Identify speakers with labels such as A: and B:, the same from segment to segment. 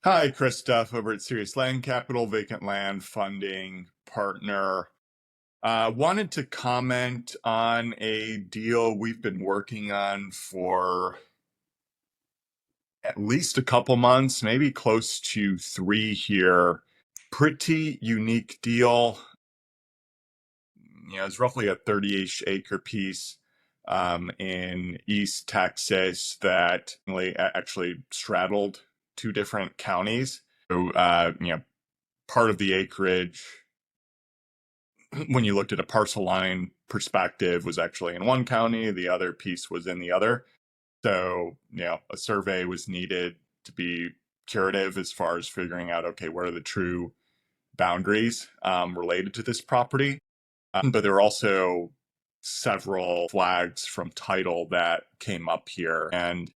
A: Hi, Chris Duff over at Serious Land Capital, vacant land funding partner. Wanted to comment on a deal we've been working on for at least a couple months, maybe close to 3 here. Pretty unique deal. It's roughly a 30-ish acre piece in East Texas that actually straddled two different counties. So, part of the acreage, when you looked at a parcel line perspective, was actually in one county, the other piece was in the other. So, a survey was needed to be curative as far as figuring out, okay, what are the true boundaries related to this property? But there were also several flags from title that came up here. And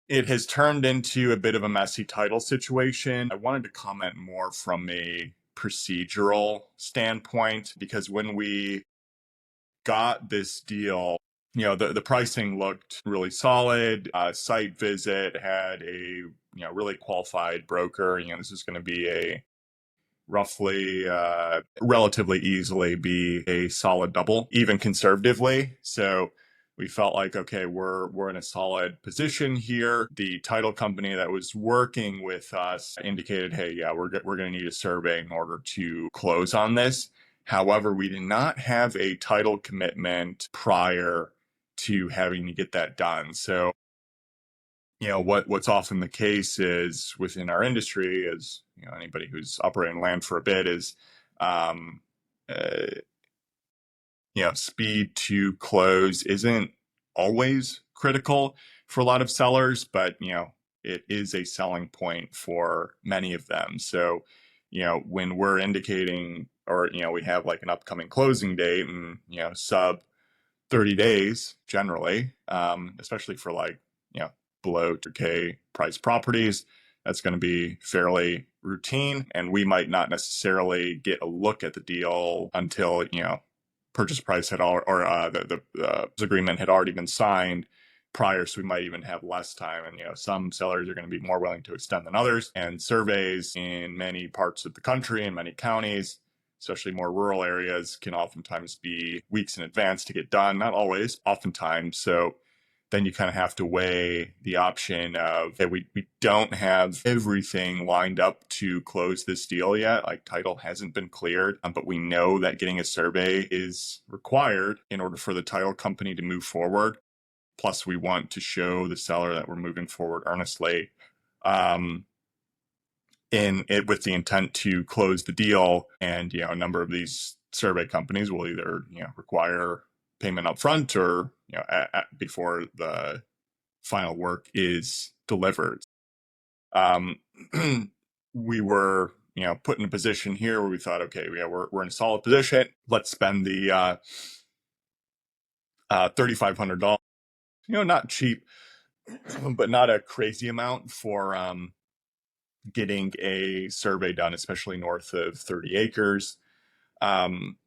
A: it has turned into a bit of a messy title situation. I wanted to comment more from a procedural standpoint because when we got this deal, the pricing looked really solid. Site visit had a really qualified broker. This is going to be a roughly relatively easily be a solid double, even conservatively. So we felt like, okay, we're in a solid position here. The title company that was working with us indicated, hey, yeah, we're going to need a survey in order to close on this. However, we did not have a title commitment prior to having to get that done. So what's often the case is within our industry, as anybody who's operating land for a bit, is um, uh, speed to close isn't always critical for a lot of sellers, but it is a selling point for many of them. So when we're indicating, or we have like an upcoming closing date and sub 30 days generally, especially for like below 2K price properties, that's going to be fairly routine, and we might not necessarily get a look at the deal until purchase price had all, or the agreement had already been signed prior, so we might even have less time. And some sellers are going to be more willing to extend than others, and surveys in many parts of the country and many counties, especially more rural areas, can oftentimes be weeks in advance to get done. Not always, oftentimes. So then you kind of have to weigh the option of, hey, we don't have everything lined up to close this deal yet. Like title hasn't been cleared, but we know that getting a survey is required in order for the title company to move forward. Plus, we want to show the seller that we're moving forward earnestly. In it with the intent to close the deal, and a number of these survey companies will either require payment up front or before the final work is delivered. We were put in a position here where we thought, okay, we're in a solid position. Let's spend the $3,500. Not cheap, but not a crazy amount for getting a survey done, especially north of 30 acres. Um,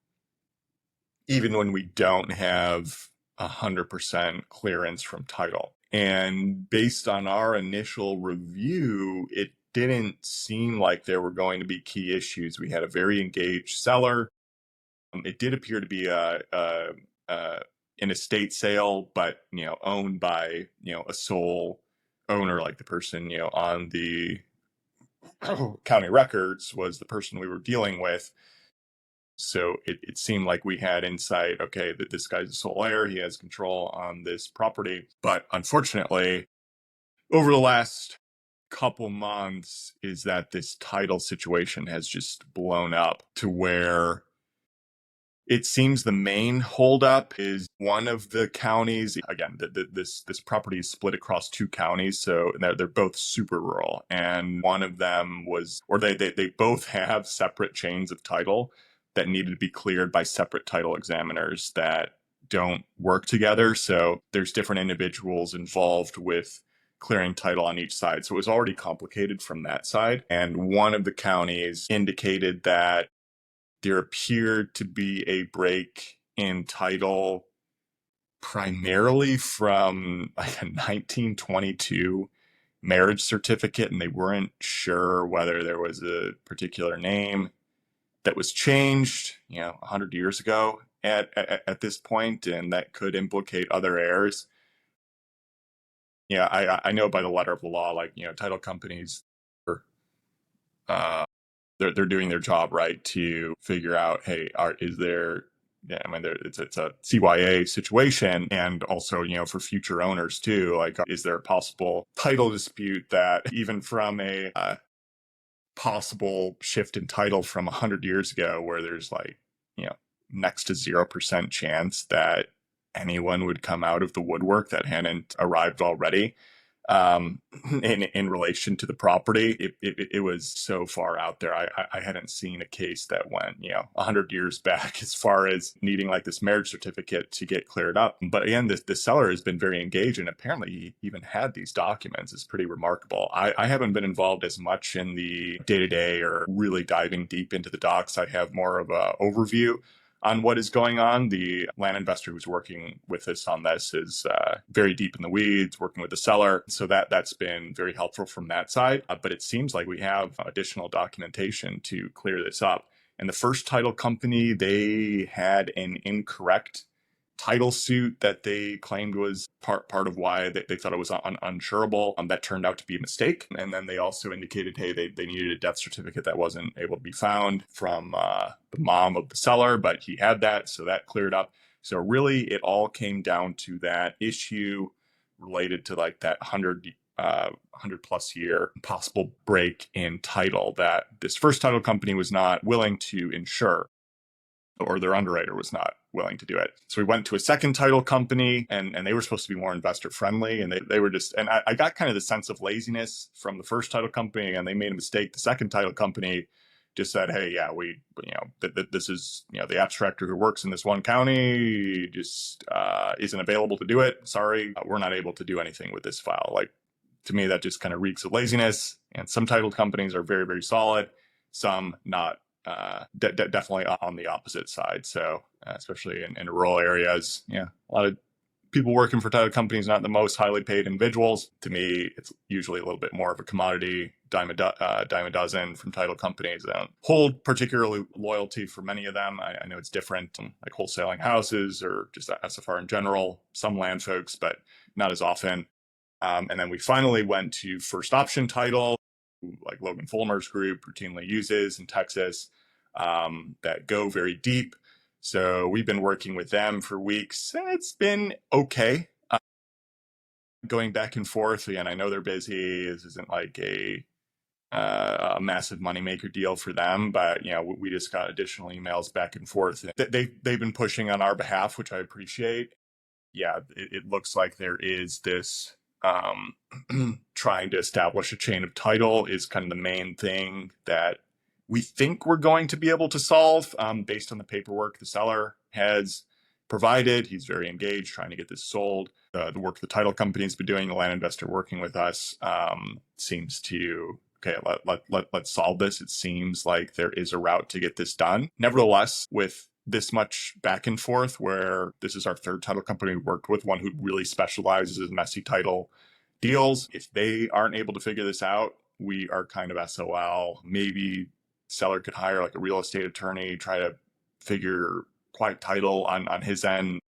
A: even when we don't have 100% clearance from title. And based on our initial review, it didn't seem like there were going to be key issues. We had a very engaged seller. It did appear to be an estate sale, but owned by a sole owner, like the person on the county records was the person we were dealing with. So it seemed like we had insight, okay, that this guy's a sole heir, he has control on this property. But unfortunately, over the last couple months, is that this title situation has just blown up to where it seems the main holdup is one of the counties. Again, this property is split across two counties, so they're both super rural. And one of them was, or they both have separate chains of title that needed to be cleared by separate title examiners that don't work together. So there's different individuals involved with clearing title on each side. So it was already complicated from that side. And one of the counties indicated that there appeared to be a break in title primarily from like a 1922 marriage certificate, and they weren't sure whether there was a particular name that was changed, 100 years ago at this point, and that could implicate other heirs. Yeah, I know by the letter of the law, like, title companies, uh, they're doing their job right to figure out, hey, is there, yeah, I mean, it's a CYA situation, and also, for future owners too, like, is there a possible title dispute that even from a possible shift in title from 100 years ago, where there's like, next to 0% chance that anyone would come out of the woodwork that hadn't arrived already, in relation to the property. It was so far out there. I hadn't seen a case that went 100 years back as far as needing like this marriage certificate to get cleared up. But again, the seller has been very engaged, and apparently he even had these documents. It's pretty remarkable. I haven't been involved as much in the day-to-day or really diving deep into the docs. I have more of a overview on what is going on. The land investor who's working with us on this is very deep in the weeds, working with the seller. So that's been very helpful from that side. But it seems like we have additional documentation to clear this up. And the first title company, they had an incorrect title suit that they claimed was part of why they thought it was uninsurable. That turned out to be a mistake. And then they also indicated, hey, they needed a death certificate that wasn't able to be found from the mom of the seller, but he had that, so that cleared up. So really, it all came down to that issue related to like that 100 plus year possible break in title that this first title company was not willing to insure, or their underwriter was not willing to do it. So we went to a second title company, and they were supposed to be more investor friendly, and they were just, and I got kind of the sense of laziness from the first title company, and they made a mistake. The second title company just said, hey, yeah, we, this is, the abstractor who works in this one county just isn't available to do it. Sorry, we're not able to do anything with this file. Like, to me, that just kind of reeks of laziness. And some title companies are very, very solid, some not. Definitely on the opposite side. So especially in rural areas, a lot of people working for title companies, not the most highly paid individuals. To me, it's usually a little bit more of a commodity, dime a dozen from title companies. I don't hold particularly loyalty for many of them. I know it's different, like wholesaling houses or just SFR in general, some land folks, but not as often. And then we finally went to first option title, like Logan Fulmer's group routinely uses in Texas, that go very deep. So we've been working with them for weeks, and it's been okay. Going back and forth. Again, I know they're busy. This isn't like a massive moneymaker deal for them, but we just got additional emails back and forth. They've been pushing on our behalf, which I appreciate. Yeah, it looks like there is this trying to establish a chain of title is kind of the main thing that we think we're going to be able to solve, based on the paperwork the seller has provided. He's very engaged trying to get this sold. The work the title company's been doing, the land investor working with us, seems to, okay, let's solve this. It seems like there is a route to get this done. Nevertheless, with this much back and forth, where this is our third title company we worked with, one who really specializes in messy title deals, if they aren't able to figure this out, we are kind of SOL. Maybe seller could hire like a real estate attorney, try to figure quiet title on his end.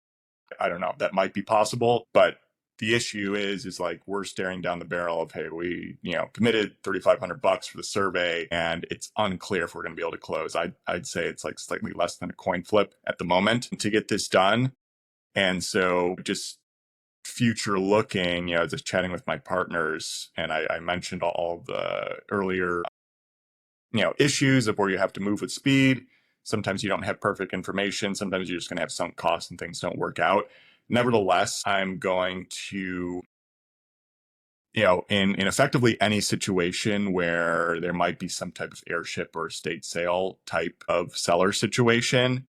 A: I don't know, that might be possible, but the issue is like we're staring down the barrel of, hey, we committed $3,500 for the survey, and it's unclear if we're going to be able to close. I'd say it's like slightly less than a coin flip at the moment to get this done. And so just future looking, just chatting with my partners, and I mentioned all the earlier issues of where you have to move with speed. Sometimes you don't have perfect information. Sometimes you're just going to have sunk costs and things don't work out. Nevertheless, I'm going to, in effectively any situation where there might be some type of heirship or estate sale type of seller situation,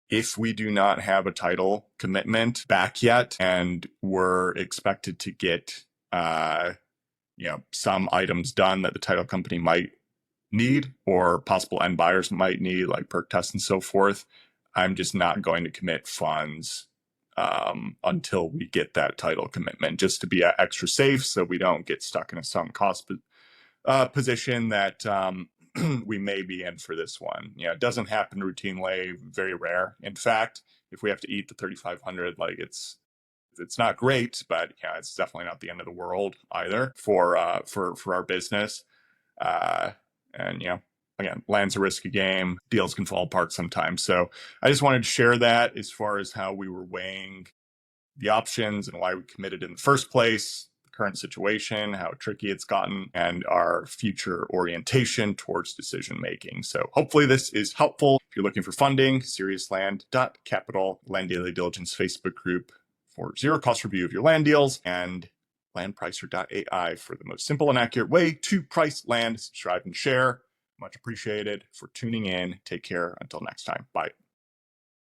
A: if we do not have a title commitment back yet, and we're expected to get, some items done that the title company might need or possible end buyers might need, like perk tests and so forth, I'm just not going to commit funds until we get that title commitment, just to be extra safe so we don't get stuck in a sunk cost position that we may be in for this one. It doesn't happen routinely, very rare. In fact, if we have to eat the 3,500, like it's not great, but it's definitely not the end of the world either for our business. And again, land's a risky game. Deals can fall apart sometimes. So I just wanted to share that as far as how we were weighing the options and why we committed in the first place, the current situation, how tricky it's gotten, and our future orientation towards decision making. So hopefully this is helpful. If you're looking for funding, seriousland.capital, Land Daily Diligence Facebook group for zero cost review of your land deals, and landpricer.ai for the most simple and accurate way to price land. Subscribe and share. Much appreciated for tuning in. Take care. Until next time. Bye.